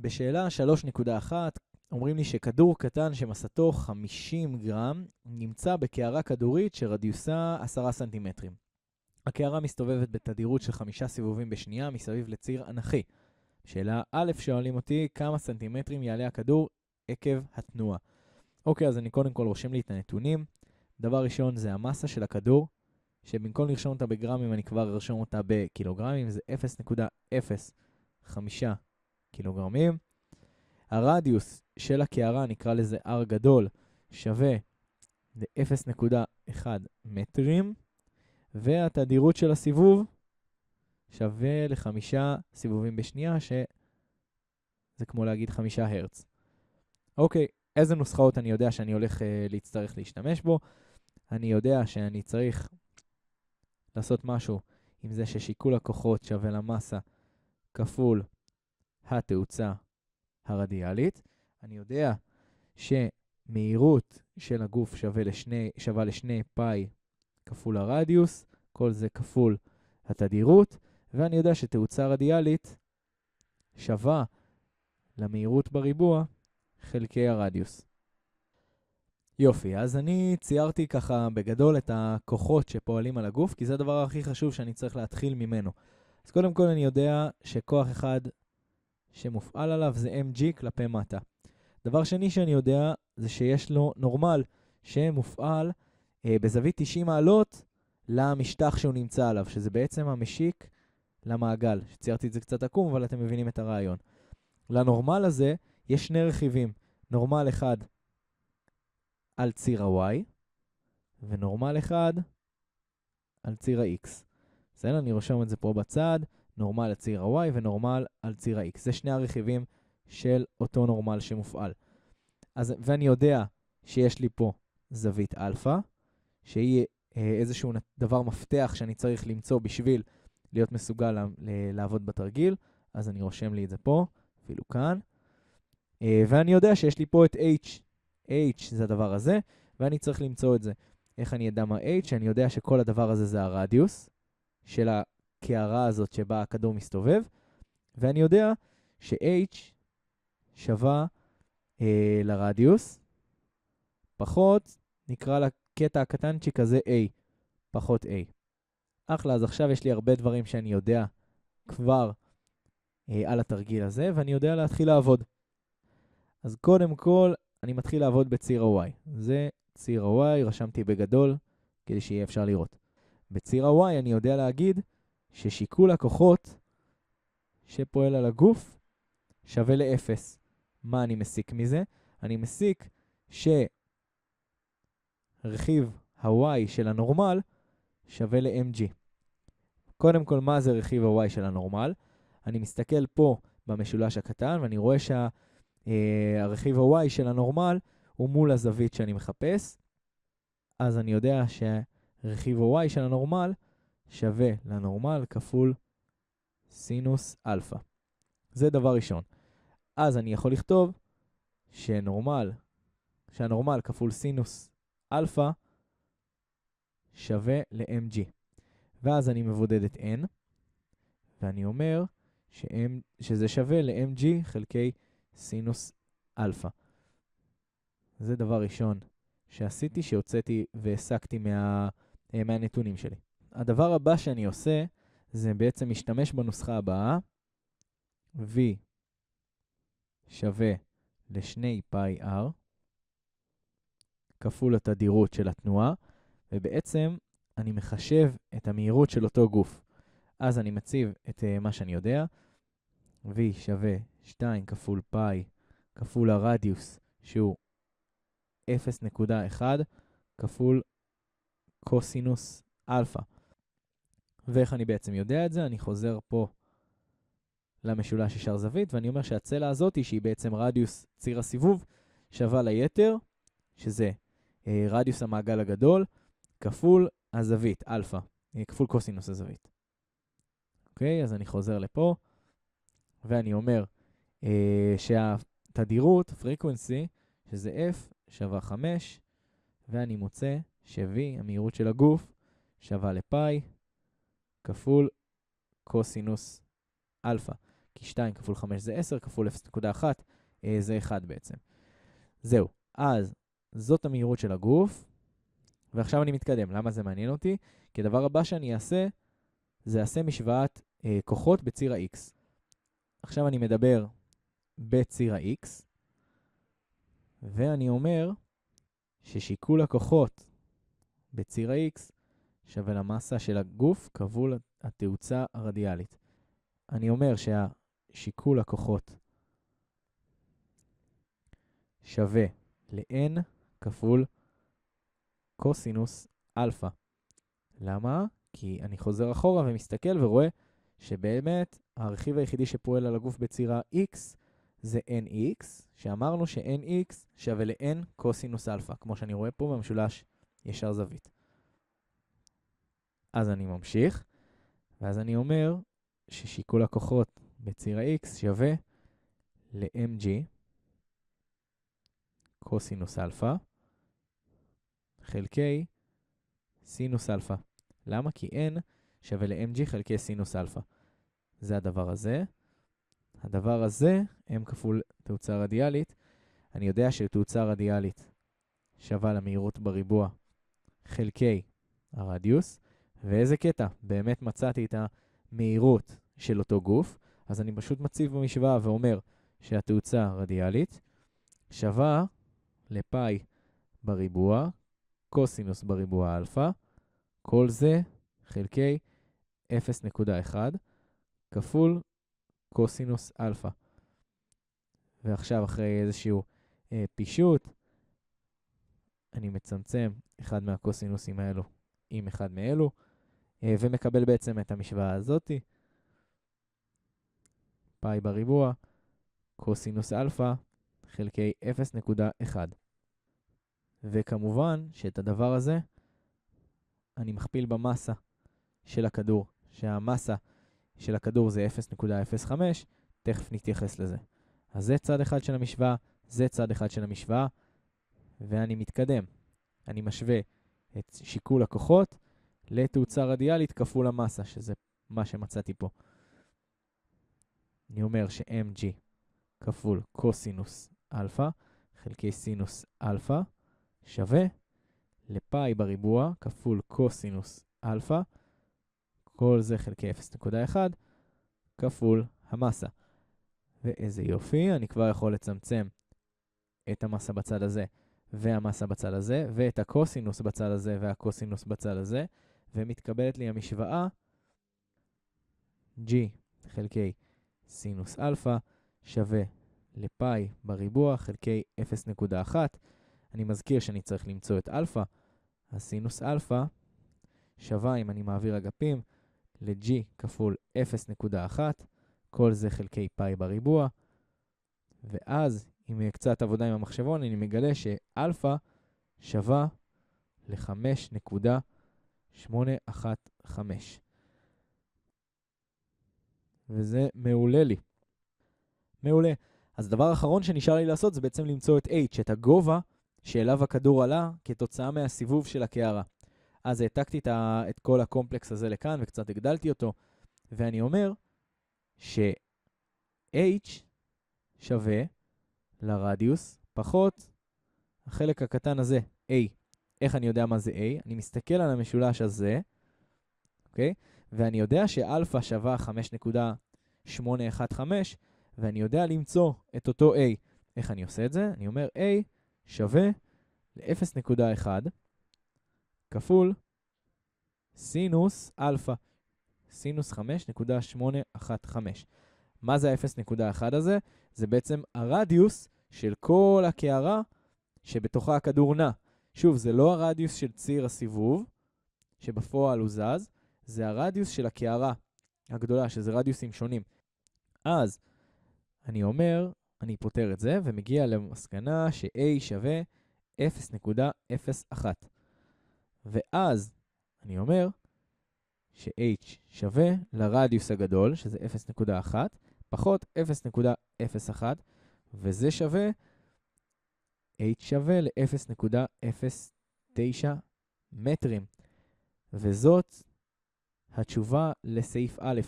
בשאלה 3.1 אומרים לי שכדור קטן שמסתו 50 גרם נמצא בקערה כדורית שרדיוסה 10 סנטימטרים. הקערה מסתובבת בתדירות של 5 סיבובים בשנייה מסביב לציר אנכי. שאלה א' שואלים אותי כמה סנטימטרים יעלה הכדור עקב התנועה. אוקיי, אז אני קודם כל רושם לי את הנתונים. דבר ראשון זה המסה של הכדור, שבמקום לרשום אותה בגרמים אני כבר ארשום אותה בקילוגרמים, זה 0.05 קילוגרמים. הרדיוס של הקערה, נקרא לזה R גדול, שווה ל-0.1 מטרים, והתדירות של הסיבוב שווה ל5 סיבובים בשנייה, שזה כמו להגיד 5 הרץ. אוקיי, איזה נוסחאות אני יודע שאני הולך להצטרך להשתמש בו? אני יודע שאני צריך לעשות משהו עם זה ששיקול הכוחות שווה למסה כפול התאוצה הרדיאלית. אני יודע שמהירות של הגוף שווה לשני פאי כפול הרדיוס, כל זה כפול התדירות, ואני יודע שתאוצה רדיאלית שווה למהירות בריבוע חלקי הרדיוס. יופי, אז אני ציירתי ככה בגדול את הכוחות שפועלים על הגוף, כי זה הדבר הכי חשוב שאני צריך להתחיל ממנו. אז קודם כל אני יודע שכוח אחד שמופעל עליו זה mg כלפי מטה. דבר שני שאני יודע זה שיש לו נורמל שמופעל בזווית 90 מעלות למשטח שהוא נמצא עליו, שזה בעצם המשיק למעגל. שציירתי את זה קצת עקום, אבל אתם מבינים את הרעיון. לנורמל הזה יש שני רכיבים. נורמל אחד על ציר ה-y, ונורמל אחד על ציר ה-x. בסדר, אני רושם את זה פה בצד, נורמל על ציר ה-y ונורמל על ציר ה-x. זה שני הרכיבים של אותו נורמל שמופעל. ואני יודע שיש לי פה זווית אלפא, שהיא איזשהו דבר מפתח שאני צריך למצוא בשביל להיות מסוגל לעבוד בתרגיל, אז אני רושם לי את זה פה, אפילו כאן. ואני יודע שיש לי פה את h. h זה הדבר הזה, ואני צריך למצוא את זה. איך אני אדע מה h? אני יודע שכל הדבר הזה זה הרדיוס של הקערה הזאת שבה הכדור מסתובב, ואני יודע ש-h שווה לרדיוס, פחות, נקרא לקטע הקטנצ'יק הזה a, פחות a. אחלה, אז עכשיו יש לי הרבה דברים שאני יודע כבר על התרגיל הזה, ואני יודע להתחיל לעבוד. אז קודם כל, אני מתחיל לעבוד בציר ה-y. זה ציר ה-y, רשמתי בגדול, כדי שיהיה אפשר לראות. בציר ה-y אני יודע להגיד ששיקול הכוחות שפועל על הגוף שווה ל-0. מה אני מסיק מזה? אני מסיק שרכיב ה-y של הנורמל שווה ל-mg. קודם כל, מה זה רכיב ה-y של הנורמל? אני מסתכל פה במשולש הקטן, ואני רואה שהרכיב ה-y של הנורמל הוא מול הזווית שאני מחפש. אז אני יודע שרכיב ה-y של הנורמל שווה לנורמל כפול סינוס אלפא. זה דבר ראשון. אז אני יכול לכתוב שהנורמל כפול סינוס אלפא שווה ל-mg. ואז אני מבודד את n, ואני אומר שזה שווה ל-mg חלקי סינוס אלפא. זה דבר ראשון שעשיתי, שהוצאתי והסקתי מהנתונים שלי. הדבר הבא שאני עושה, זה בעצם משתמש בנוסחה הבאה, v שווה לשני פאי r, כפול התדירות של התנועה, ובעצם אני מחשב את המהירות של אותו גוף. אז אני מציב את מה שאני יודע, v שווה 2 כפול פאי כפול הרדיוס, שהוא 0.1 כפול קוסינוס אלפא. ואיך אני בעצם יודע את זה? אני חוזר פה למשולש ישר זווית, ואני אומר שהצלע הזאת, שהיא בעצם רדיוס ציר הסיבוב, שווה ליתר, שזה רדיוס המעגל הגדול, כפול הזווית, אלפא, כפול קוסינוס הזווית. אוקיי, אז אני חוזר לפה, ואני אומר שהתדירות, frequency, שזה f, שווה 5, ואני מוצא ש-v, המהירות של הגוף, שווה לפאי, כפול קוסינוס אלפא. כי 2 כפול 5 זה 10, כפול 0.1 זה 1 בעצם. זהו. אז זאת המהירות של הגוף, ועכשיו אני מתקדם. למה זה מעניין אותי? כי הדבר הבא שאני אעשה, זה אעשה משוואת כוחות בציר ה-X. עכשיו אני מדבר בציר ה-X, ואני אומר ששיקול הכוחות בציר ה-X שווה למסה של הגוף כפול התאוצה הרדיאלית. אני אומר שהשיקול הכוחות שווה ל-n כפול קוסינוס אלפא. למה? כי אני חוזר אחורה ומסתכל ורואה שבאמת הרכיב היחידי שפועל על הגוף בציר ה-X זה nx, שאמרנו ש-nx שווה ל-n קוסינוס אלפא, כמו שאני רואה פה במשולש ישר זווית. אז אני ממשיך, ואז אני אומר ששיקול הכוחות בציר ה-X שווה ל-mg קוסינוס אלפא חלקי סינוס אלפא. למה? כי n שווה ל-mg חלקי סינוס אלפא. זה הדבר הזה. הדבר הזה, m כפול תאוצה רדיאלית. אני יודע שתאוצה רדיאלית שווה למהירות בריבוע חלקי הרדיוס. ואיזה קטע? באמת מצאתי את המהירות של אותו גוף. אז אני פשוט מציב במשוואה ואומר שהתאוצה הרדיאלית שווה לפאי בריבוע, קוסינוס בריבוע אלפא, כל זה חלקי 0.1 כפול קוסינוס אלפא. ועכשיו אחרי איזשהו פישוט, אני מצמצם אחד מהקוסינוסים האלו עם אחד מאלו, ומקבל בעצם את המשוואה הזאת. פאי בריבוע, קוסינוס אלפא, חלקי 0.1. וכמובן שאת הדבר הזה אני מכפיל במסה של הכדור, שהמסה של הכדור זה 0.05, תכף נתייחס לזה. אז זה צד אחד של המשוואה, זה צד אחד של המשוואה, ואני מתקדם. אני משווה את שיקול הכוחות לתאוצה רדיאלית כפול המסה, שזה מה שמצאתי פה. אני אומר ש-mg כפול קוסינוס אלפא חלקי סינוס אלפא שווה לפאי בריבוע כפול קוסינוס אלפא, כל זה חלקי 0.1 כפול המסה. ואיזה יופי, אני כבר יכול לצמצם את המסה בצד הזה והמסה בצד הזה, ואת הקוסינוס בצד הזה והקוסינוס בצד הזה, ומתקבלת לי המשוואה g חלקי סינוס אלפא שווה לפאי בריבוע חלקי 0.1. אני מזכיר שאני צריך למצוא את אלפא, אז סינוס אלפא שווה, אם אני מעביר אגפים, ל-g כפול 0.1, כל זה חלקי פאי בריבוע, ואז עם קצת עבודה עם המחשבון אני מגלה שאלפא שווה ל-5.815. וזה מעולה לי. מעולה. אז הדבר האחרון שנשאר לי לעשות זה בעצם למצוא את h, את הגובה שאליו הכדור עלה כתוצאה מהסיבוב של הקערה. אז העתקתי את כל הקומפלקס הזה לכאן וקצת הגדלתי אותו, ואני אומר ש-h שווה לרדיוס פחות החלק הקטן הזה, a. איך אני יודע מה זה a? אני מסתכל על המשולש הזה, אוקיי? ואני יודע שאלפא שווה 5.815, ואני יודע למצוא את אותו a. איך אני עושה את זה? אני אומר a שווה ל-0.1 כפול סינוס אלפא, סינוס 5.815. מה זה ה-0.1 הזה? זה בעצם הרדיוס של כל הקערה שבתוכה הכדור נע. שוב, זה לא הרדיוס של ציר הסיבוב, שבפועל הוא זז, זה הרדיוס של הקערה הגדולה, שזה רדיוסים שונים. אז אני אומר, אני פותר את זה, ומגיע למסקנה ש-a שווה 0.01. ואז אני אומר ש-h שווה לרדיוס הגדול, שזה 0.1, פחות 0.01, וזה שווה, h שווה ל-0.09 מטרים. וזאת התשובה לסעיף א'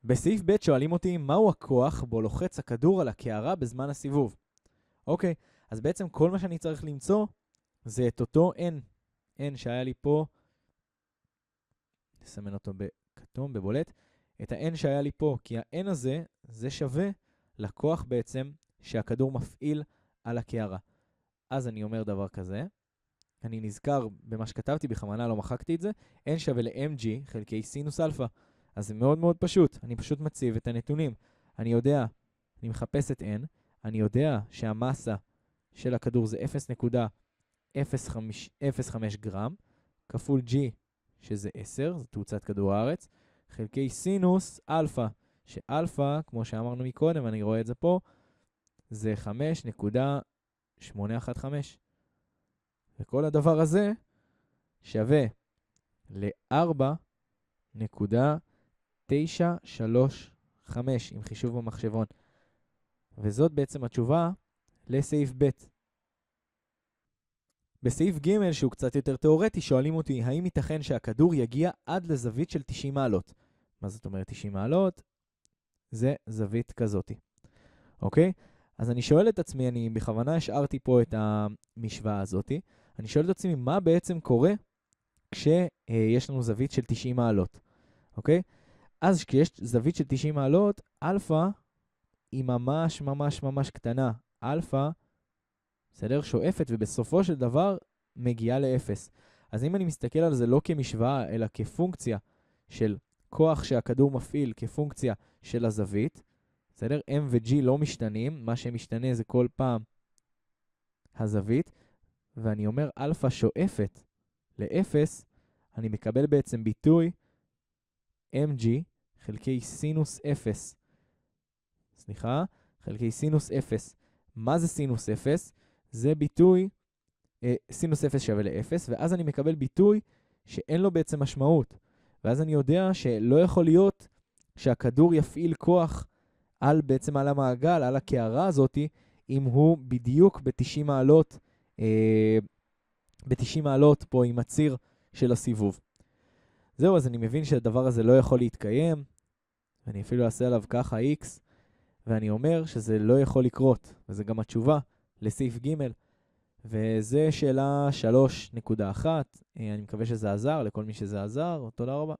בסעיף ב' שואלים אותי מהו הכוח בו לוחץ הכדור על הקערה בזמן הסיבוב. אוקיי, אז בעצם כל מה שאני צריך למצוא זה את אותו n שהיה לי פה, נסמן אותו בכתום, בבולט, את ה-n שהיה לי פה, כי ה-n הזה זה שווה לכוח בעצם שהכדור מפעיל על הקערה. אז אני אומר דבר כזה, אני נזכר במה שכתבתי, בכוונה לא מחקתי את זה, n שווה ל-mg חלקי סינוס אלפא. אז זה מאוד מאוד פשוט, אני פשוט מציב את הנתונים. אני יודע, אני מחפש את n, אני יודע שהמסה של הכדור זה 0.005 גרם, כפול g, שזה 10, זה תאוצת כדור הארץ, חלקי סינוס אלפא, שאלפא, כמו שאמרנו מקודם, אני רואה את זה פה, זה 5.815. וכל הדבר הזה שווה ל-4.935 עם חישוב במחשבון. וזאת בעצם התשובה לסעיף ב'. בסעיף ג' שהוא קצת יותר תיאורטי, שואלים אותי האם ייתכן שהכדור יגיע עד לזווית של 90 מעלות. מה זאת אומרת 90 מעלות? זה זווית כזאת. אוקיי? אז אני שואל את עצמי, אני בכוונה השארתי פה את המשוואה הזאת, אני שואל את עצמי מה בעצם קורה כשיש לנו זווית של 90 מעלות. אוקיי? אז כשיש זווית של 90 מעלות, אלפא היא ממש ממש ממש קטנה. אלפא, בסדר, שואפת ובסופו של דבר מגיעה לאפס. אז אם אני מסתכל על זה לא כמשוואה, אלא כפונקציה של כוח שהכדור מפעיל, כפונקציה של הזווית, בסדר? M ו-G לא משתנים, מה שמשתנה זה כל פעם הזווית, ואני אומר אלפא שואפת לאפס, אני מקבל בעצם ביטוי mg חלקי סינוס 0. סליחה, חלקי סינוס 0. מה זה סינוס 0? זה ביטוי, סינוס 0 שווה ל-0, ואז אני מקבל ביטוי שאין לו בעצם משמעות. ואז אני יודע שלא יכול להיות שהכדור יפעיל כוח בעצם על המעגל, על הקערה הזאת, אם הוא בדיוק ב-90 מעלות, ב-90 מעלות פה עם הציר של הסיבוב. זהו, אז אני מבין שהדבר הזה לא יכול להתקיים, ואני אפילו אעשה עליו ככה x, ואני אומר שזה לא יכול לקרות, וזה גם התשובה לסעיף ג', וזה שאלה 3.1, אני מקווה שזה עזר, לכל מי שזה עזר, תודה רבה.